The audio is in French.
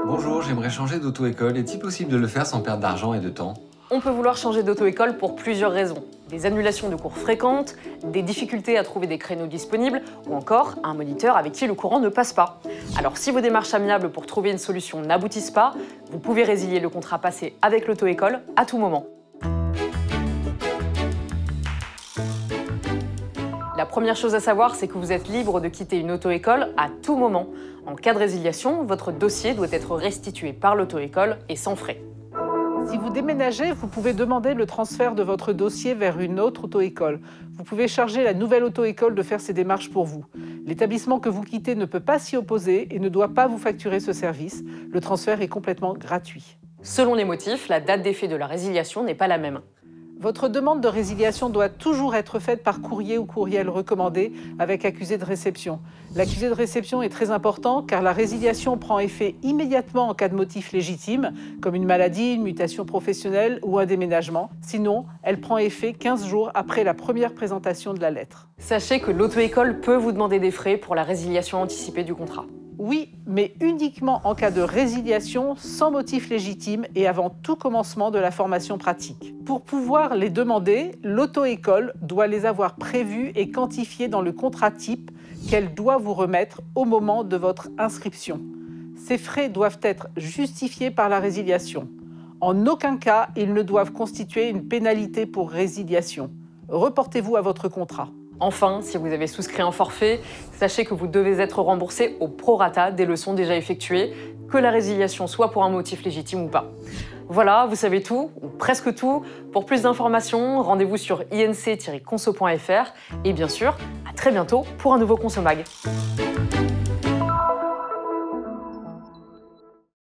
Bonjour, j'aimerais changer d'auto-école. Est-il possible de le faire sans perdre d'argent et de temps? On peut vouloir changer d'auto-école pour plusieurs raisons. Des annulations de cours fréquentes, des difficultés à trouver des créneaux disponibles, ou encore un moniteur avec qui le courant ne passe pas. Alors si vos démarches amiables pour trouver une solution n'aboutissent pas, vous pouvez résilier le contrat passé avec l'auto-école à tout moment. La première chose à savoir, c'est que vous êtes libre de quitter une auto-école à tout moment. En cas de résiliation, votre dossier doit être restitué par l'auto-école et sans frais. Si vous déménagez, vous pouvez demander le transfert de votre dossier vers une autre auto-école. Vous pouvez charger la nouvelle auto-école de faire ces démarches pour vous. L'établissement que vous quittez ne peut pas s'y opposer et ne doit pas vous facturer ce service. Le transfert est complètement gratuit. Selon les motifs, la date d'effet de la résiliation n'est pas la même. Votre demande de résiliation doit toujours être faite par courrier ou courriel recommandé avec accusé de réception. L'accusé de réception est très important car la résiliation prend effet immédiatement en cas de motif légitime, comme une maladie, une mutation professionnelle ou un déménagement. Sinon, elle prend effet 15 jours après la première présentation de la lettre. Sachez que l'auto-école peut vous demander des frais pour la résiliation anticipée du contrat. Oui, mais uniquement en cas de résiliation sans motif légitime et avant tout commencement de la formation pratique. Pour pouvoir les demander, l'auto-école doit les avoir prévus et quantifiés dans le contrat type qu'elle doit vous remettre au moment de votre inscription. Ces frais doivent être justifiés par la résiliation. En aucun cas, ils ne doivent constituer une pénalité pour résiliation. Reportez-vous à votre contrat. Enfin, si vous avez souscrit un forfait, sachez que vous devez être remboursé au prorata des leçons déjà effectuées, que la résiliation soit pour un motif légitime ou pas. Voilà, vous savez tout, ou presque tout. Pour plus d'informations, rendez-vous sur inc-conso.fr et bien sûr, à très bientôt pour un nouveau Consomag.